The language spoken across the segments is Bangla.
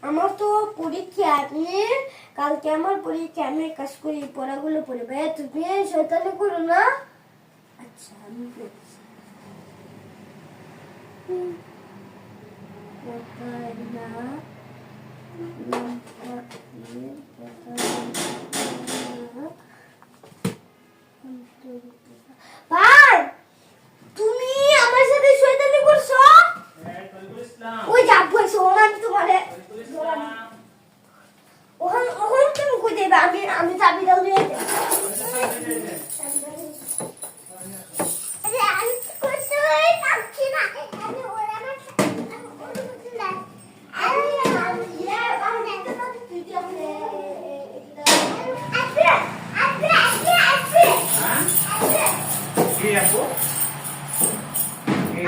আমার তো পরীক্ষা, আপনি কালকে আমার পরীক্ষা, আমি কাজ করি, পড়াগুলো পড়ে। ভাইয়া তুমি শয়তানি করো না। আচ্ছা আমি করছি। ভাই তুমি আমার সাথে শয়তানি করছো। ওই যা বলছো আমি তোমারে ওখান ওখান তুমি কই দেবে, আমি চাবি দাও দিয়ে দে। আরে আমি করতে পারি পাচ্ছি না, আমি ওরা আমার অনুমতি নাই। আমি দেখতে পাচ্ছি তুই কি আপনি কি আপু?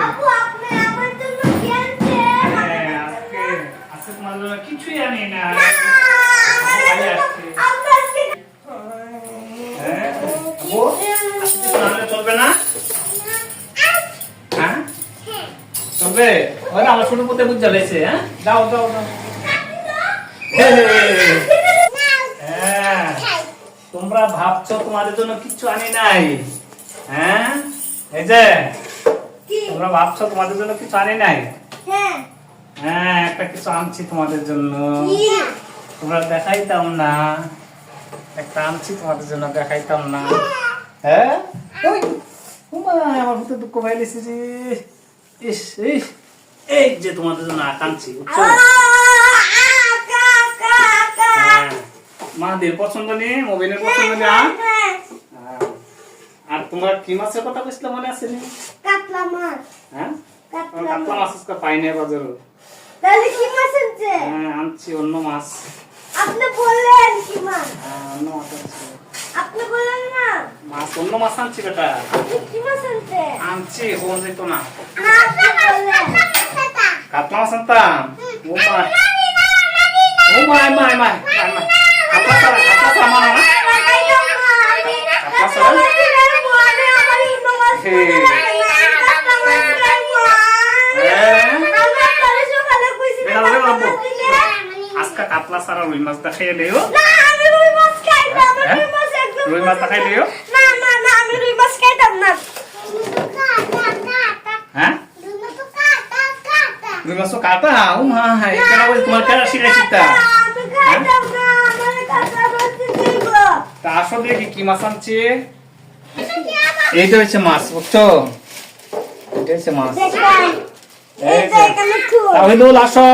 আপু আপনি আমার জন্য কি আনছেন? আজকে তোমার জন্য কিছুই আনি না। চলবে না? হ্যাঁ চলবে। আমার ছোট পুতে বুঝ জ্বালাইছে। হ্যাঁ দাও দাও দাও। তোমরা ভাবছো তোমাদের জন্য কিচ্ছু আনি নাই। হ্যাঁ এই যে তোমরা ভাবছো তোমাদের জন্য কিছু আনি নাই। হ্যাঁ একটা কিছু আনছি তোমাদের জন্য, তোমরা দেখাইতাম না। একটা আনছি তোমাদের জন্য, দেখাইতাম না। হ্যাঁ আমার ভিতরে দুঃখ পাইলেছি রে। ইস ইস এই যে তোমাদের জন্য আনছি বুঝছো। মাদের পছন্দ নেই, মোবাইলের পছন্দ নেই। আর তোমার কি মাছের কথা কইছিল মনে আছে নি? কাতলা মাছ। হ্যাঁ কাতলা মাছ আজকে পাই না বাজারে। তাহলে কি মাছ আনছে? হ্যাঁ আনছি অন্য মাছ। আপনি বললেন কি মাছ? হ্যাঁ অন্য মাছ আনছি। আপনি বললেন না মাছ অন্য মাছ আনছি বেটা। আপনি কি মাছ আনছে? আনছি কোন যেত না। আপনি বললেন কাতলা মাছ আনতাম। ও মা ও মা মা মা কাতলা সারা মানা না। কাতলা সারা আজকে কাতলা সারা রুই মাছ দেখাই লিও। রুই মাছ খাইতাম না। রুই মাছ দেখাই লিও। না না না আমি রুই মাছ খাইতাম না। হ্যাঁ রুই মাছ কাটা। ও মা এটা বলে তোমার কেন শিখাইছি তা? আমি খাইতাম না, আমারে কাতলা মাছ দিব। তা আসলে কি মাছ আনছি? এইটা হচ্ছে মাছ বুঝছো, এটা হচ্ছে মাছ। এই যে এখানে খুব তাহলে আসো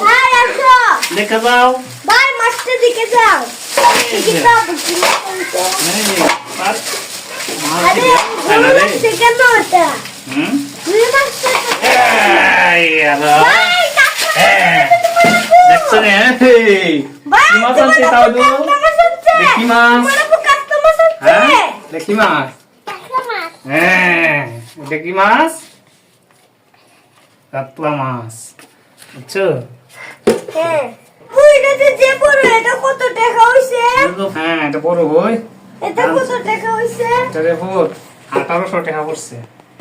ভাই আসো দেখে যাও। ভাই মাছটা দিকে যাও। দিকে যাও বুঝি না। আরে রুই মাছ কেন ওটা? রুই মাছটা ভাই দেখছো না ভাই মাছ আনছি তাও দেখি মাছ। হ্যাঁ দেখি মাছ। হ্যাঁ দেখি মাছ কাতলা মাছ বুঝছো। হ্যাঁ ওইটাতে যে বড়, এটা কত টাকা হইছে? হ্যাঁ এটা বড় হই। এটা কত টাকা হইছে? এটা দেখো 1800 টাকা পড়ছে।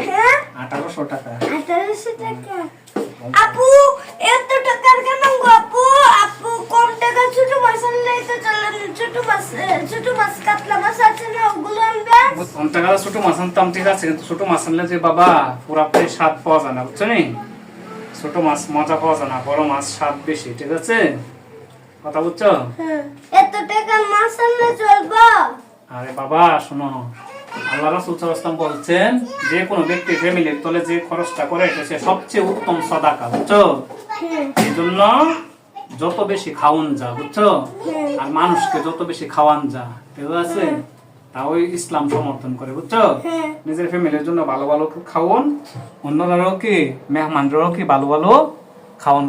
হ্যাঁ 1800 টাকা। 1800 টাকা। আপু এত টাকার কেন গো আপু? আপু কম টাকা ছোট মাছ আনলে তো চলেন। ছোট মাছ কাতলা মাছ আছে না, ওগুলো আনবেন। কম টাকা ছোট মাছ আনতাম ঠিক আছে, কিন্তু ছোট মাছ আনলে যে বাবা পুরাপুরি স্বাদ পাওয়া যায় না বুঝছো নি। ছোট মাছ মজা পাওয়া যায় না, বড় মাছ স্বাদ বেশি ঠিক আছে, কথা বুঝছো। এত টাকার মাছ আনলে চলবে? আরে বাবা শোনো, আল্লাহ রাসূল সাল্লাল্লাহু আলাইহি ওয়াসাল্লাম বলছেন যে কোনো ব্যক্তি ফ্যামিলির তলে যে খরচটা করে এটা সে সবচেয়ে উত্তম সাদাকা বুঝছো। এই জন্য যত বেশি খাওয়ান যা বুঝছো, আর মানুষকে যত বেশি খাওয়ান যা ঠিক আছে, তা ওই ইসলাম সমর্থন করে বুঝছো। নিজের ফ্যামিলির জন্য ভালো ভালো খাওয়ান, অন্যরাও কি মেহমানরাও কি ভালো ভালো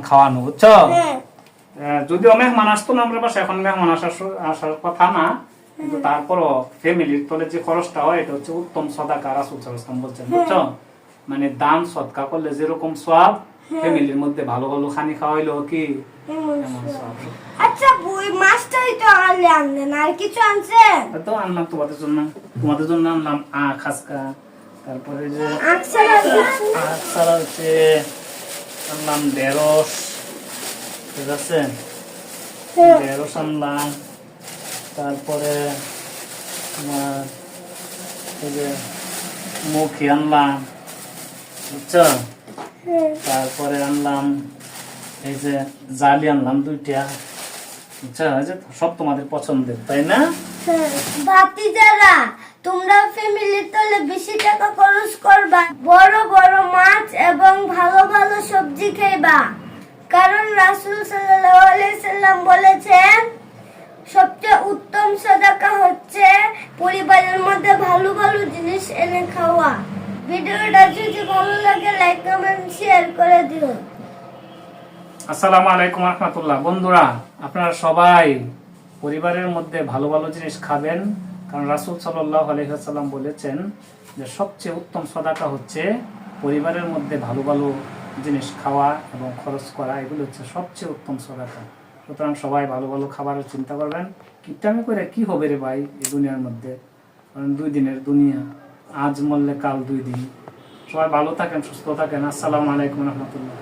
খাওয়ানো বুঝছো। যদিও মেহমান আসতো না আমরা বাসায়, এখন মেহমান আসার কথা না, কিন্তু তারপরও ফ্যামিলির তলে যে খরচটা হয় এটা হচ্ছে উত্তম সাদাকা। রাসূল সাল্লাল্লাহু আলাইহি ওয়াসাল্লাম বলছেন বুঝছো, মানে দান সদকা করলে যেরকম সওয়াব, ফ্যামিলির মধ্যে ভালো ভালো খানি খাওয়াইলেও কি এমন সওয়াব। আচ্ছা বই মাছটাই তো আনলেন, আর কিছু আনছেন? তো আনলাম তোমাদের জন্য আনলাম খাসকা, তারপরে যে ছাড়া হচ্ছে আনলাম ঢেঁড়স, ঠিক আছে, ঢেঁড়স আনলাম, তারপরে তোমার এই যে মুখি আনলাম, বুঝছো, তারপরে আনলাম এই যে জালি আনলাম 2টা, বুঝছো, এই যে সব তোমাদের পছন্দের, তাই না? ভাতিজারা, তোমরা ফ্যামিলির তলে বেশি টাকা খরচ করবা, বড় বড় মাছ এবং ভালো ভালো সবজি খাইবা, কারণ রাসূল সাল্লাল্লাহু আলাইহি সাল্লাম বলেছেন সবচেয়ে উত্তম সাদাকা হচ্ছে পরিবারের মধ্যে ভালো ভালো জিনিস এনে খাওয়া। ভিডিওটা যদি ভালো লাগে লাইক কমেন্ট শেয়ার করে দিও। আসসালামু আলাইকুম রাহমাতুল্লাহ। বন্ধুরা, আপনারা সবাই পরিবারের মধ্যে ভালো ভালো জিনিস খাবেন, কারণ রাসূল সাল্লাল্লাহু আলাইহি ওয়াসাল্লাম বলেছেন যে সবচেয়ে উত্তম সাদাকা হচ্ছে পরিবারের মধ্যে ভালো ভালো জিনিস খাওয়া এবং খরচ করা, এগুলো হচ্ছে সবচেয়ে উত্তম সাদাকা। সুতরাং সবাই ভালো ভালো খাবারের চিন্তা করবেন। কিপটামি করে কি হবে রে ভাই এই দুনিয়ার মধ্যে, কারণ 2 দিনের দুনিয়া, আজ মরলে কাল 2 দিন। সবাই ভালো থাকেন, সুস্থ থাকেন। আসসালামু আলাইকুম রাহমাতুল্লাহ।